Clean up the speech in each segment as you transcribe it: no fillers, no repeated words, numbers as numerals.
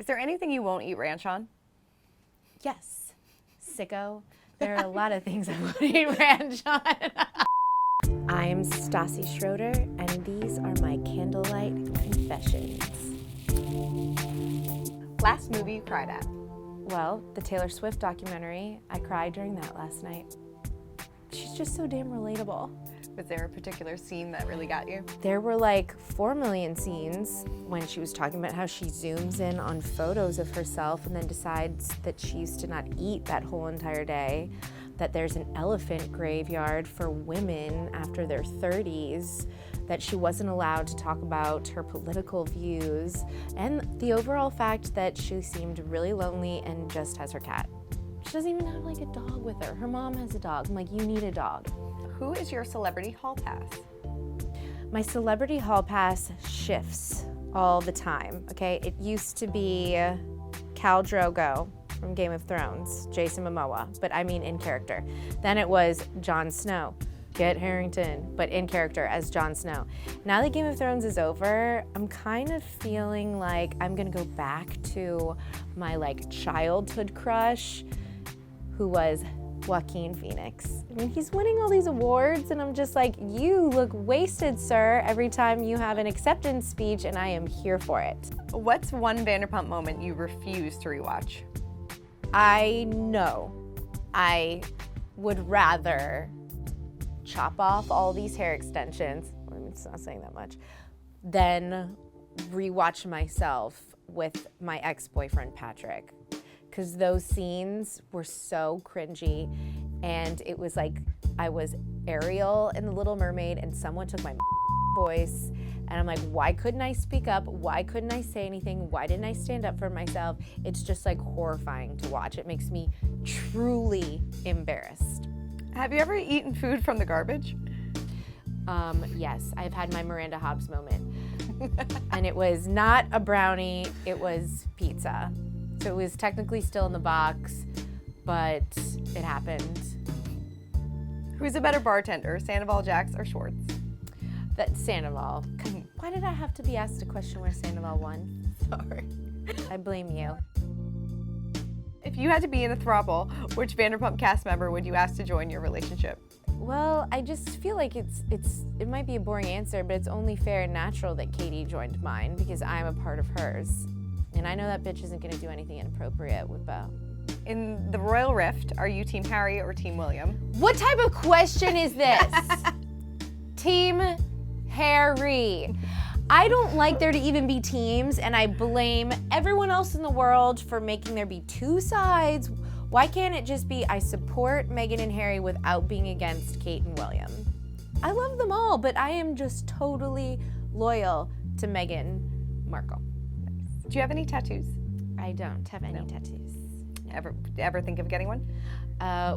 Is there anything you won't eat ranch on? Yes. Sicko. There are a lot of things I won't eat ranch on. I'm Stassi Schroeder, and these are my Candlelight confessions. Last movie you cried at? Well, the Taylor Swift documentary. I cried during that last night. She's just so damn relatable. Was there a particular scene that really got you? There were like 4 million scenes when she was talking about how she zooms in on photos of herself and then decides that she used to not eat that whole entire day, that there's an elephant graveyard for women after their 30s, that she wasn't allowed to talk about her political views, and the overall fact that she seemed really lonely and just has her cat. She doesn't even have like a dog with her. Her mom has a dog. I'm like, you need a dog. Who is your celebrity hall pass? My celebrity hall pass shifts all the time, okay? It used to be Khal Drogo from Game of Thrones, Jason Momoa, but I mean in character. Then it was Jon Snow, Kit Harington, but in character as Jon Snow. Now that Game of Thrones is over, I'm kind of feeling like I'm gonna go back to my like childhood crush, who was Joaquin Phoenix. I mean, he's winning all these awards and I'm just like, you look wasted, sir, every time you have an acceptance speech, and I am here for it. What's one Vanderpump moment you refuse to rewatch? I know I would rather chop off all these hair extensions, it's not saying that much, than rewatch myself with my ex-boyfriend Patrick. Because those scenes were so cringy, and it was like I was Ariel in the Little Mermaid and someone took my voice, and I'm like, why couldn't I speak up? Why couldn't I say anything? Why didn't I stand up for myself? It's just like horrifying to watch. It makes me truly embarrassed. Have you ever eaten food from the garbage? Yes, I've had my Miranda Hobbs moment. And it was not a brownie, it was pizza. So it was technically still in the box, but it happened. Who's a better bartender, Sandoval, Jax, or Schwartz? That's Sandoval. Why did I have to be asked a question where Sandoval won? Sorry. I blame you. If you had to be in a throuple, which Vanderpump cast member would you ask to join your relationship? Well, I just feel like it might be a boring answer, but it's only fair and natural that Katie joined mine because I'm a part of hers. And I know that bitch isn't gonna do anything inappropriate with Beau. In the Royal Rift, are you Team Harry or Team William? What type of question is this? Team Harry. I don't like there to even be teams, and I blame everyone else in the world for making there be 2 sides. Why can't it just be I support Meghan and Harry without being against Kate and William? I love them all, but I am just totally loyal to Meghan Markle. Do you have any tattoos? I don't have any tattoos. Ever think of getting one?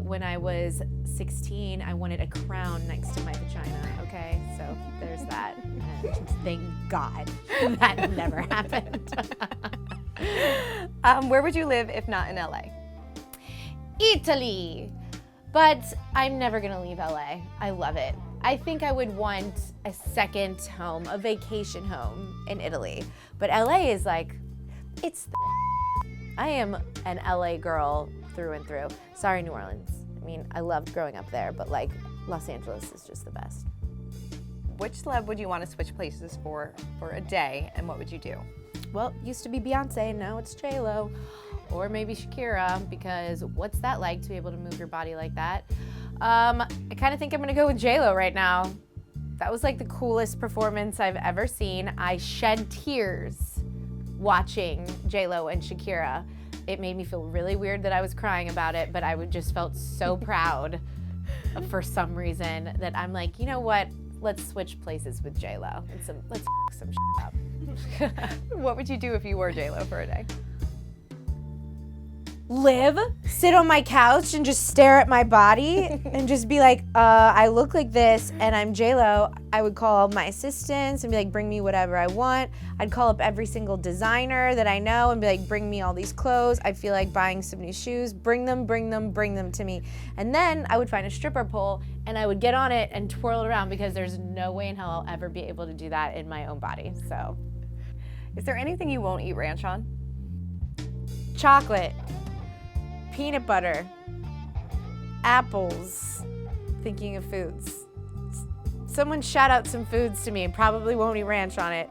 When I was 16, I wanted a crown next to my vagina, okay? So there's that. And thank God that never happened. Where would you live if not in LA? Italy! But I'm never gonna leave LA. I love it. I think I would want a second home, a vacation home in Italy. But LA is like, it's I am an LA girl through and through. Sorry, New Orleans. I mean, I loved growing up there, but like Los Angeles is just the best. Which celeb would you want to switch places for a day, and what would you do? Well, used to be Beyonce, now it's J-Lo. Or maybe Shakira, because what's that like to be able to move your body like that? I kind of think I'm gonna go with J-Lo right now. That was like the coolest performance I've ever seen. I shed tears watching J-Lo and Shakira. It made me feel really weird that I was crying about it, but I just felt so proud for some reason that I'm like, you know what? Let's switch places with J-Lo and let's some up. What would you do if you were J-Lo for a day? Live, sit on my couch and just stare at my body and just be like, I look like this and I'm J-Lo. I would call my assistants and be like, bring me whatever I want. I'd call up every single designer that I know and be like, bring me all these clothes. I feel like buying some new shoes. Bring them to me. And then I would find a stripper pole and I would get on it and twirl it around because there's no way in hell I'll ever be able to do that in my own body, so. Is there anything you won't eat ranch on? chocolate, peanut butter, apples. Thinking of foods. Someone shout out some foods to me. Probably won't eat ranch on it.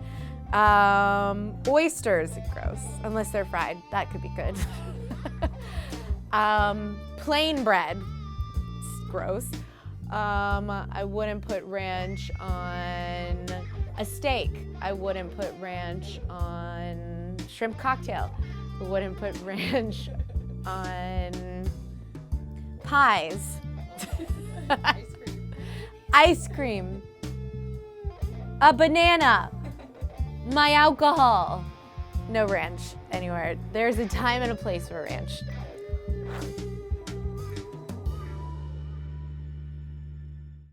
Oysters, gross, unless they're fried. That could be good. Plain bread, it's gross. I wouldn't put ranch on a steak. I wouldn't put ranch on shrimp cocktail. I wouldn't put ranch on pies. Ice cream. A banana. My alcohol. No ranch anywhere. There's a time and a place for ranch.